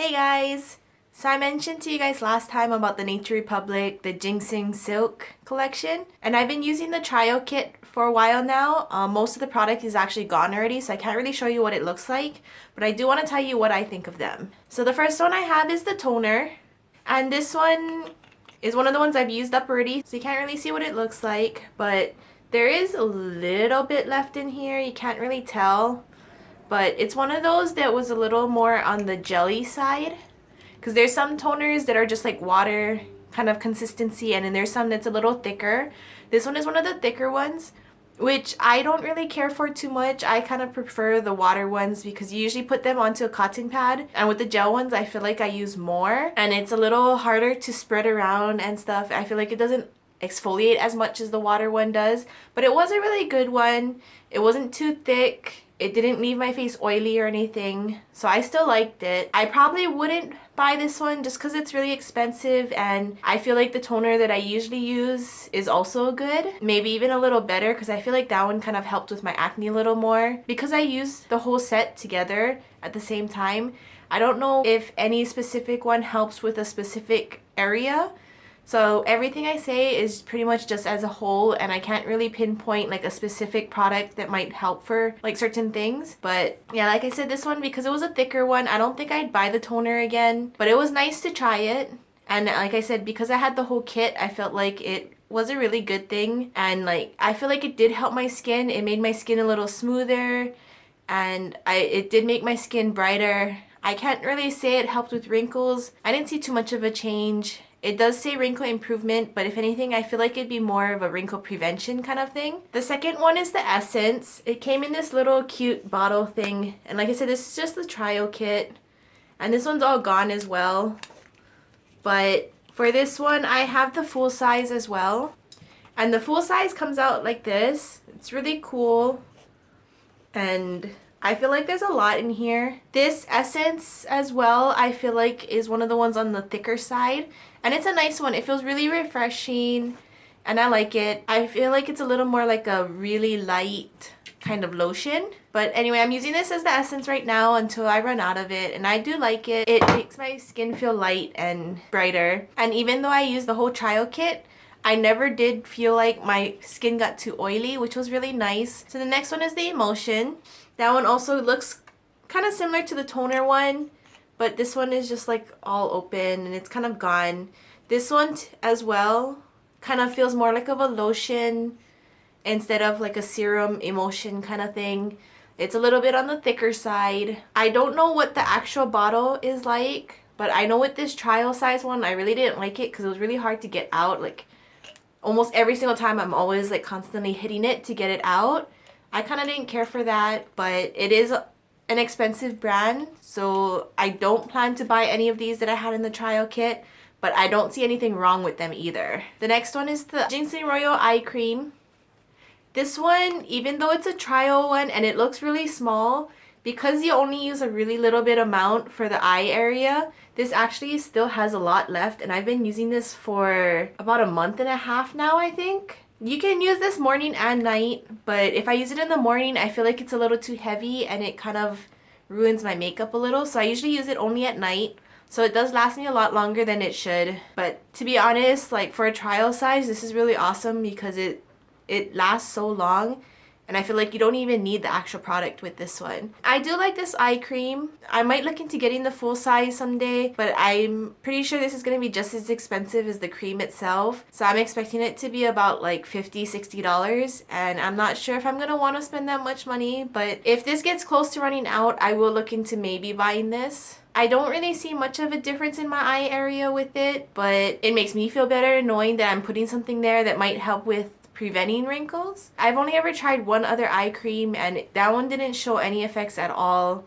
Hey guys! So I mentioned to you guys last time about the Nature Republic, the Ginseng Silk collection. And I've been using the trial kit for a while now. Most of the product is actually gone already, so I can't really show you what it looks like. But I do want to tell you what I think of them. So the first one I have is the toner. And this one is one of the ones I've used up already. So you can't really see what it looks like. But there is a little bit left in here. You can't really tell. But it's one of those that was a little more on the jelly side. Because there's some toners that are just like water kind of consistency, and then there's some that's a little thicker. This one is one of the thicker ones, which I don't really care for too much. I kind of prefer the water ones because you usually put them onto a cotton pad. And with the gel ones, I feel like I use more. And it's a little harder to spread around and stuff. I feel like it doesn't exfoliate as much as the water one does. But it was a really good one. It wasn't too thick. It didn't leave my face oily or anything, so I still liked it. I probably wouldn't buy this one just because it's really expensive, and I feel like the toner that I usually use is also good. Maybe even a little better because I feel like that one kind of helped with my acne a little more. Because I used the whole set together at the same time, I don't know if any specific one helps with a specific area. So everything I say is pretty much just as a whole, and I can't really pinpoint like a specific product that might help for like certain things. But yeah, like I said, this one, because it was a thicker one, I don't think I'd buy the toner again, but it was nice to try it. And like I said, because I had the whole kit, I felt like it was a really good thing, and like I feel like it did help my skin. It made my skin a little smoother, and it did make my skin brighter. I can't really say it helped with wrinkles. I didn't see too much of a change. It does say wrinkle improvement, but if anything, I feel like it'd be more of a wrinkle prevention kind of thing. The second one is the essence. It came in this little cute bottle thing. And like I said, this is just the trial kit. And this one's all gone as well. But for this one, I have the full size as well. And the full size comes out like this. It's really cool. And I feel like there's a lot in here. This essence as well, I feel like is one of the ones on the thicker side. And it's a nice one. It feels really refreshing and I like it. I feel like it's a little more like a really light kind of lotion. But anyway, I'm using this as the essence right now until I run out of it. And I do like it. It makes my skin feel light and brighter. And even though I use the whole trial kit, I never did feel like my skin got too oily, which was really nice. So the next one is the Emulsion. That one also looks kind of similar to the toner one, but this one is just like all open and it's kind of gone. This one as well kind of feels more like of a lotion instead of like a serum emulsion kind of thing. It's a little bit on the thicker side. I don't know what the actual bottle is like, but I know with this trial size one, I really didn't like it because it was really hard to get out. Like almost every single time I'm always like constantly hitting it to get it out. I kind of didn't care for that, but it is an expensive brand, so I don't plan to buy any of these that I had in the trial kit, but I don't see anything wrong with them either. The next one is the Ginseng Royal Eye Cream. This one, even though it's a trial one and it looks really small, because you only use a really little bit amount for the eye area, this actually still has a lot left, and I've been using this for about a month and a half now, I think. You can use this morning and night, but if I use it in the morning, I feel like it's a little too heavy and it kind of ruins my makeup a little. So I usually use it only at night. So it does last me a lot longer than it should. But to be honest, like for a trial size, this is really awesome because it lasts so long. And I feel like you don't even need the actual product with this one. I do like this eye cream. I might look into getting the full size someday, but I'm pretty sure this is going to be just as expensive as the cream itself. So I'm expecting it to be about like $50, $60. And I'm not sure if I'm going to want to spend that much money. But if this gets close to running out, I will look into maybe buying this. I don't really see much of a difference in my eye area with it, but it makes me feel better knowing that I'm putting something there that might help with preventing wrinkles. I've only ever tried one other eye cream and that one didn't show any effects at all.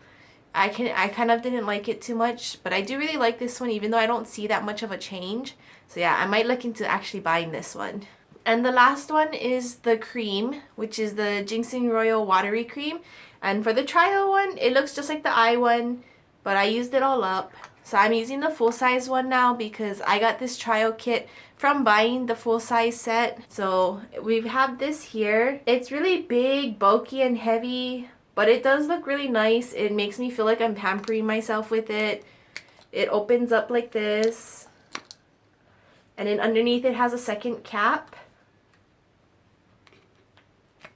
I kind of didn't like it too much, but I do really like this one even though I don't see that much of a change. So yeah, I might look into actually buying this one. And the last one is the cream, which is the Ginseng Royal Watery Cream. And for the trial one, it looks just like the eye one, but I used it all up. So I'm using the full size one now because I got this trial kit from buying the full size set. So we have this here. It's really big, bulky, and heavy, but it does look really nice. It makes me feel like I'm pampering myself with it. It opens up like this. And then underneath it has a second cap.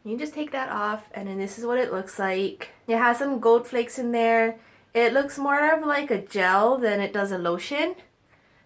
You just take that off, and then this is what it looks like. It has some gold flakes in there. It looks more of like a gel than it does a lotion.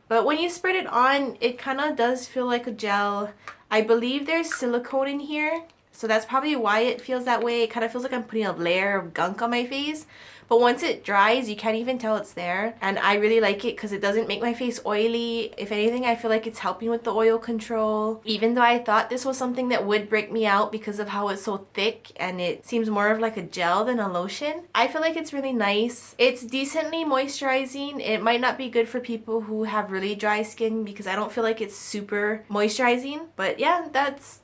But when you spread it on, it kind of does feel like a gel. I believe there's silicone in here, so that's probably why it feels that way. It kind of feels like I'm putting a layer of gunk on my face. But once it dries, you can't even tell it's there. And I really like it because it doesn't make my face oily. If anything, I feel like it's helping with the oil control. Even though I thought this was something that would break me out because of how it's so thick and it seems more of like a gel than a lotion, I feel like it's really nice. It's decently moisturizing. It might not be good for people who have really dry skin because I don't feel like it's super moisturizing. But yeah, that's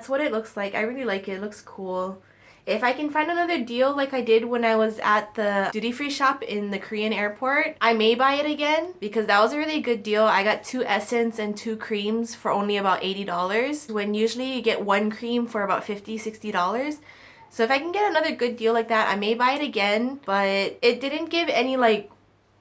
what it looks like. I really like it. It looks cool. If I can find another deal like I did when I was at the duty-free shop in the Korean airport, I may buy it again because that was a really good deal. I got 2 essence and 2 creams for only about $80 when usually you get 1 cream for about $50, $60. So if I can get another good deal like that, I may buy it again, but it didn't give any like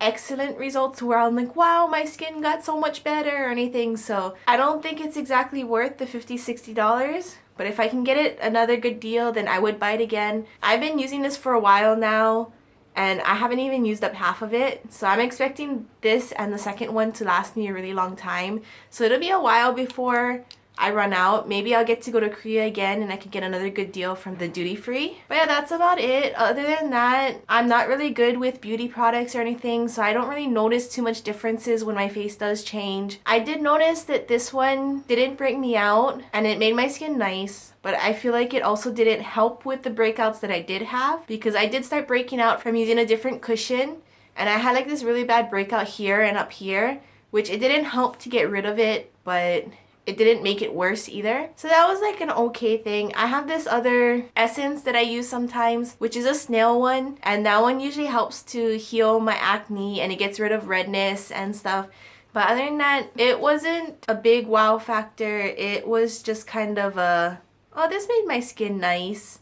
excellent results where I'm like, wow, my skin got so much better or anything. So I don't think it's exactly worth the $50, $60. But if I can get it another good deal, then I would buy it again. I've been using this for a while now, and I haven't even used up half of it. So I'm expecting this and the second one to last me a really long time. So it'll be a while before I run out. Maybe I'll get to go to Korea again and I can get another good deal from the duty free. But yeah, that's about it. Other than that, I'm not really good with beauty products or anything, so I don't really notice too much differences when my face does change. I did notice that this one didn't break me out and it made my skin nice, but I feel like it also didn't help with the breakouts that I did have because I did start breaking out from using a different cushion, and I had like this really bad breakout here and up here, which it didn't help to get rid of it, but it didn't make it worse either. So that was like an okay thing. I have this other essence that I use sometimes, which is a snail one, and that one usually helps to heal my acne and it gets rid of redness and stuff. But other than that, it wasn't a big wow factor. It was just kind of a, oh, this made my skin nice.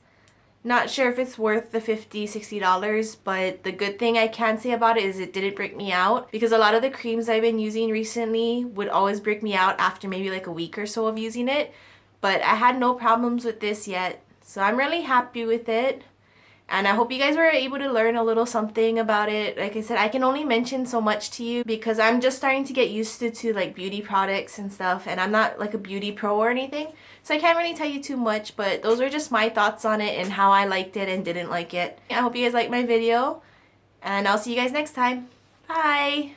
Not sure if it's worth the $50, $60, but the good thing I can say about it is it didn't break me out, because a lot of the creams I've been using recently would always break me out after maybe like a week or so of using it. But I had no problems with this yet, so I'm really happy with it. And I hope you guys were able to learn a little something about it. Like I said, I can only mention so much to you because I'm just starting to get used to like beauty products and stuff, and I'm not like a beauty pro or anything. So I can't really tell you too much, but those are just my thoughts on it and how I liked it and didn't like it. I hope you guys liked my video, and I'll see you guys next time. Bye!